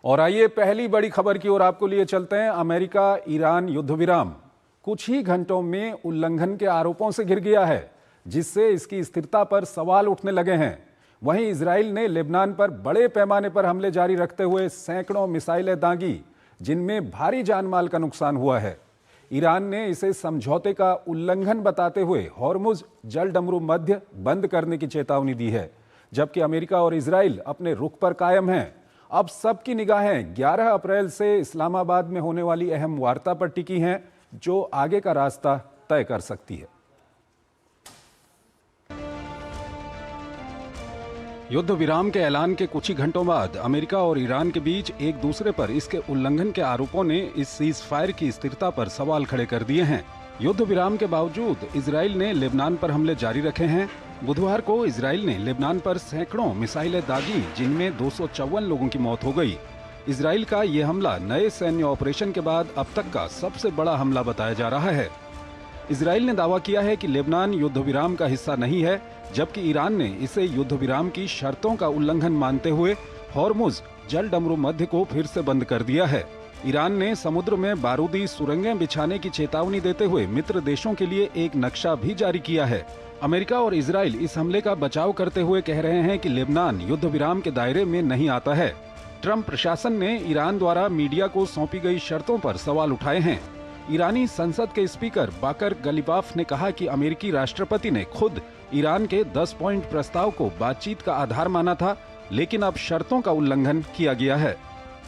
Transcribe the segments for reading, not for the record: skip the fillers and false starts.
और आइए पहली बड़ी खबर की ओर आपको लिए चलते हैं। अमेरिका ईरान युद्ध विराम कुछ ही घंटों में उल्लंघन के आरोपों से घिर गया है, जिससे इसकी स्थिरता पर सवाल उठने लगे हैं। वहीं इजराइल ने लेबनान पर बड़े पैमाने पर हमले जारी रखते हुए सैकड़ों मिसाइलें दागी, जिनमें भारी जानमाल का नुकसान हुआ है। ईरान ने इसे समझौते का उल्लंघन बताते हुए हॉर्मुज जलडमरू मध्य बंद करने की चेतावनी दी है, जबकि अमेरिका और इजराइल अपने रुख पर कायम हैं। अब सबकी निगाहें 11 अप्रैल से इस्लामाबाद में होने वाली अहम वार्ता पर टिकी हैं, जो आगे का रास्ता तय कर सकती है। युद्ध विराम के ऐलान के कुछ ही घंटों बाद अमेरिका और ईरान के बीच एक दूसरे पर इसके उल्लंघन के आरोपों ने इस सीज फायर की स्थिरता पर सवाल खड़े कर दिए हैं। युद्ध विराम के बावजूद इजराइल ने लेबनान पर हमले जारी रखे हैं। बुधवार को इजराइल ने लेबनान पर सैकड़ों मिसाइलें दागी, जिनमें 254 लोगों की मौत हो गई। इजराइल का ये हमला नए सैन्य ऑपरेशन के बाद अब तक का सबसे बड़ा हमला बताया जा रहा है। इजराइल ने दावा किया है कि लेबनान युद्ध विराम का हिस्सा नहीं है, जबकि ईरान ने इसे युद्ध विराम की शर्तों का उल्लंघन मानते हुए हॉर्मुज जलडमरू मध्य को फिर से बंद कर दिया है। ईरान ने समुद्र में बारूदी सुरंगें बिछाने की चेतावनी देते हुए मित्र देशों के लिए एक नक्शा भी जारी किया है। अमेरिका और इजराइल इस हमले का बचाव करते हुए कह रहे हैं कि लेबनान युद्ध विराम के दायरे में नहीं आता है। ट्रंप प्रशासन ने ईरान द्वारा मीडिया को सौंपी गई शर्तों पर सवाल उठाए हैं। ईरानी संसद के स्पीकर बाकर गलीबाफ ने कहा कि अमेरिकी राष्ट्रपति ने खुद ईरान के 10 पॉइंट प्रस्ताव को बातचीत का आधार माना था, लेकिन अब शर्तों का उल्लंघन किया गया है।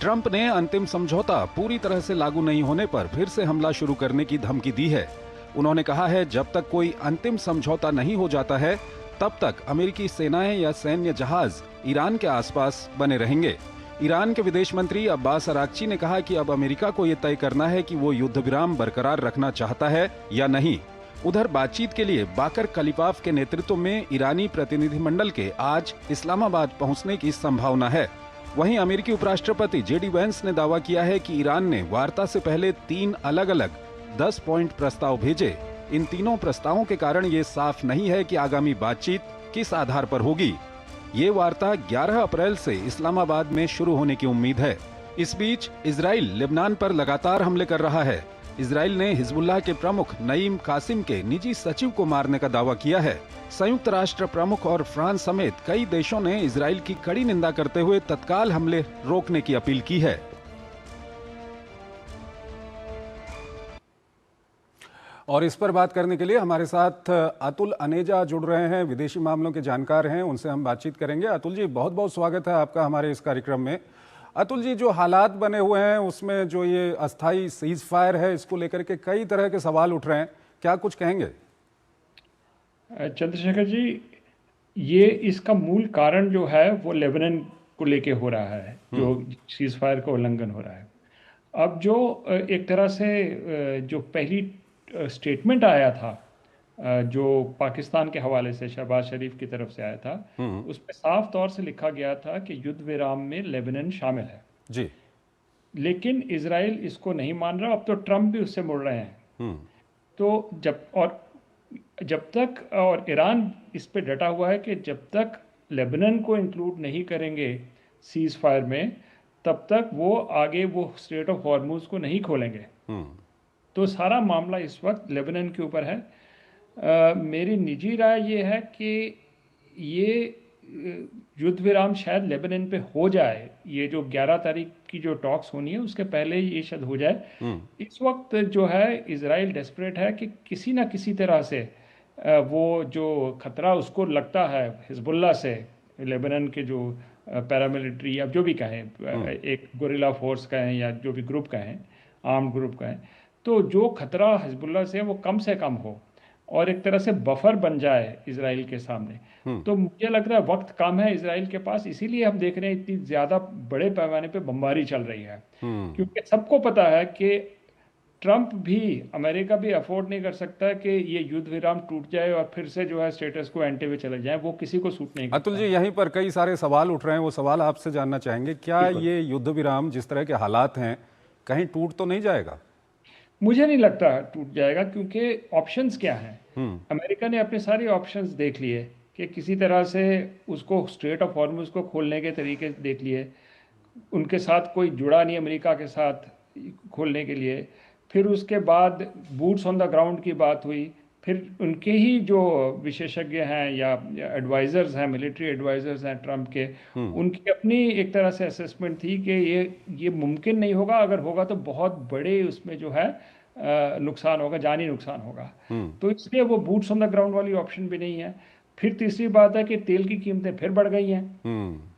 ट्रंप ने अंतिम समझौता पूरी तरह से लागू नहीं होने पर फिर से हमला शुरू करने की धमकी दी है। उन्होंने कहा है, जब तक कोई अंतिम समझौता नहीं हो जाता है, तब तक अमेरिकी सेनाएं या सैन्य जहाज ईरान के आसपास बने रहेंगे। ईरान के विदेश मंत्री अब्बास अराक्ची ने कहा कि अब अमेरिका को यह तय करना है कि वो युद्ध विराम बरकरार रखना चाहता है या नहीं। उधर बातचीत के लिए बाकर कलिबाफ के नेतृत्व में ईरानी प्रतिनिधिमंडल के आज इस्लामाबाद पहुंचने की संभावना है। वहीं अमेरिकी उपराष्ट्रपति जेडी वेंस ने दावा किया है कि ईरान ने वार्ता से पहले 3 अलग-अलग 10 पॉइंट प्रस्ताव भेजे। इन तीनों प्रस्तावों के कारण ये साफ नहीं है कि आगामी बातचीत किस आधार पर होगी। ये वार्ता 11 अप्रैल से इस्लामाबाद में शुरू होने की उम्मीद है। इस बीच इजराइल लेबनान पर लगातार हमले कर रहा है। इजराइल ने हिजबुल्लाह के प्रमुख नईम कासिम के निजी सचिव को मारने का दावा किया है। संयुक्त राष्ट्र प्रमुख और फ्रांस समेत कई देशों ने इजराइल की कड़ी निंदा करते हुए तत्काल हमले रोकने की अपील की है। और इस पर बात करने के लिए हमारे साथ अतुल अनेजा जुड़ रहे हैं, विदेशी मामलों के जानकार हैं। उनसे हम बातचीत करेंगे। अतुल जी, बहुत बहुत स्वागत है आपका हमारे इस कार्यक्रम में। अतुल जी, जो हालात बने हुए हैं उसमें जो ये अस्थाई सीज फायर है, इसको लेकर के कई तरह के सवाल उठ रहे हैं, क्या कुछ कहेंगे? चंद्रशेखर जी, ये इसका मूल कारण जो है वो लेबनान को लेके हो रहा है, जो सीज फायर का उल्लंघन हो रहा है। अब जो एक तरह से जो पहली स्टेटमेंट आया था, जो पाकिस्तान के हवाले से शहबाज शरीफ की तरफ से आया था, उसमें साफ तौर से लिखा गया था कि युद्ध विराम में लेबनान शामिल है जी। लेकिन इजराइल इसको नहीं मान रहा। अब तो ट्रंप भी उससे मुड़ रहे हैं। तो जब तक और ईरान इस पे डटा हुआ है कि जब तक लेबनान को इंक्लूड नहीं करेंगे सीज फायर में, तब तक वो आगे वो स्ट्रेट ऑफ हॉर्मुज को नहीं खोलेंगे। तो सारा मामला इस वक्त लेबनान के ऊपर है। मेरी निजी राय ये है कि ये युद्ध विराम शायद लेबनान पे हो जाए। ये जो 11 तारीख की जो टॉक्स होनी है उसके पहले ही ये शायद हो जाए। इस वक्त जो है इजराइल डेस्परेट है कि किसी ना किसी तरह से वो जो खतरा उसको लगता है हिजबुल्लाह से, लेबनान के जो पैरामिलिट्री या जो भी कहें, एक गोरिल्ला फोर्स कहें या जो भी ग्रुप कहें, आर्म्ड ग्रुप कहें, तो जो खतरा हिजबुल्लाह से वो कम कम हो और एक तरह से बफर बन जाए इजराइल के सामने। तो मुझे लग रहा है वक्त कम है इजराइल के पास, इसीलिए हम देख रहे हैं इतनी ज्यादा बड़े पैमाने पे बमबारी चल रही है। क्योंकि सबको पता है कि ट्रंप भी, अमेरिका भी अफोर्ड नहीं कर सकता कि ये युद्ध विराम टूट जाए और फिर से जो है स्टेटस को एंटे पे चले जाए। वो किसी को सूट नहीं करता। अतुल जी, यहीं पर कई सारे सवाल उठ रहे हैं, वो सवाल आपसे जानना चाहेंगे। क्या ये युद्ध विराम जिस तरह के हालात हैं, कहीं टूट तो नहीं जाएगा? मुझे नहीं लगता टूट जाएगा, क्योंकि ऑप्शंस क्या हैं। अमेरिका ने अपने सारे ऑप्शंस देख लिए कि किसी तरह से उसको स्ट्रेट ऑफ हॉर्मुज को खोलने के तरीके देख लिए। उनके साथ कोई जुड़ा नहीं अमेरिका के साथ खोलने के लिए। फिर उसके बाद बूट्स ऑन द ग्राउंड की बात हुई। फिर उनके ही जो विशेषज्ञ हैं या एडवाइजर्स हैं, मिलिट्री एडवाइजर्स हैं ट्रम्प के, उनकी अपनी एक तरह से असेसमेंट थी कि ये मुमकिन नहीं होगा, अगर होगा तो बहुत बड़े उसमें जो है नुकसान होगा, जानी नुकसान होगा। तो इसलिए वो बूट्स ऑन द ग्राउंड वाली ऑप्शन भी नहीं है। फिर तीसरी बात है कि तेल की कीमतें फिर बढ़ गई हैं।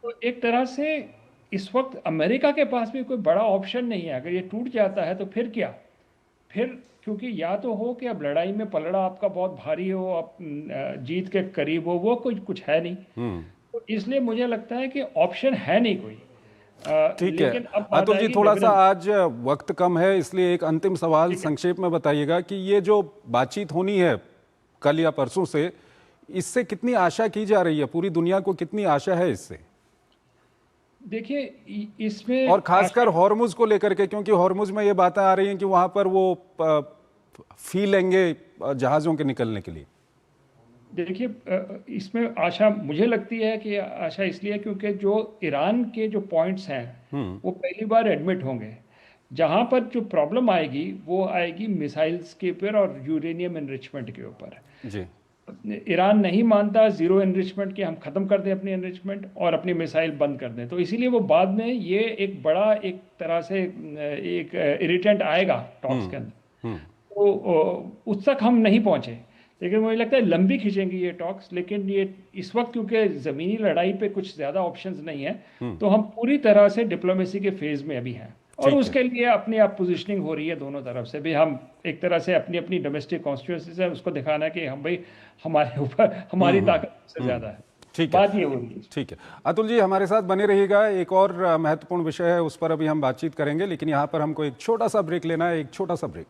तो एक तरह से इस वक्त अमेरिका के पास भी कोई बड़ा ऑप्शन नहीं है। अगर ये टूट जाता है तो फिर क्या? फिर क्योंकि या तो हो कि अब लड़ाई में पलड़ा आपका बहुत भारी हो, आप जीत के करीब हो, वो कुछ है नहीं। तो इसलिए मुझे लगता है कि ऑप्शन है नहीं कोई। ठीक है लेकिन अब बात अतुल जी, आएगी थोड़ा सा लेबनान। आज वक्त कम है, इसलिए एक अंतिम सवाल ठीक है। संक्षेप में बताइएगा कि ये जो बातचीत होनी है कल या परसों से, इससे कितनी आशा की जा रही है? पूरी दुनिया को कितनी आशा है इससे? देखिए इसमें और खासकर हॉर्मुज को लेकर के, क्योंकि हॉर्मुज में ये बातें आ रही हैं कि वहां पर वो फी लेंगे जहाजों के निकलने के लिए। देखिए इसमें आशा मुझे लगती है कि आशा इसलिए क्योंकि जो ईरान के जो पॉइंट्स हैं वो पहली बार एडमिट होंगे। जहां पर जो प्रॉब्लम आएगी वो आएगी मिसाइल्स के ऊपर और यूरेनियम एनरिचमेंट के ऊपर। जी। ईरान नहीं मानता जीरो एनरिचमेंट कि हम ख़त्म कर दें अपनी एनरिचमेंट और अपनी मिसाइल बंद कर दें। तो इसीलिए वो बाद में ये एक बड़ा एक तरह से एक इरिटेंट आएगा टॉक्स के अंदर। तो उस तक हम नहीं पहुंचे, लेकिन मुझे लगता है लंबी खींचेंगी ये टॉक्स। लेकिन ये इस वक्त क्योंकि ज़मीनी लड़ाई पे कुछ ज़्यादा ऑप्शंस नहीं है, तो हम पूरी तरह से डिप्लोमेसी के फेज़ में अभी हैं। और उसके लिए अपनी आप पोजीशनिंग हो रही है दोनों तरफ से भी। हम एक तरह से अपनी अपनी डोमेस्टिक कॉन्स्टिट्यूंसीज है उसको दिखाना है कि हम भाई हमारे ऊपर हमारी ताकत से ज़्यादा है। ठीक है, बात ये हो रही है। ठीक है। अतुल जी हमारे साथ बने रहिएगा, एक और महत्वपूर्ण विषय है उस पर अभी हम बातचीत करेंगे, लेकिन यहाँ पर हमको एक छोटा सा ब्रेक लेना है, एक छोटा सा ब्रेक।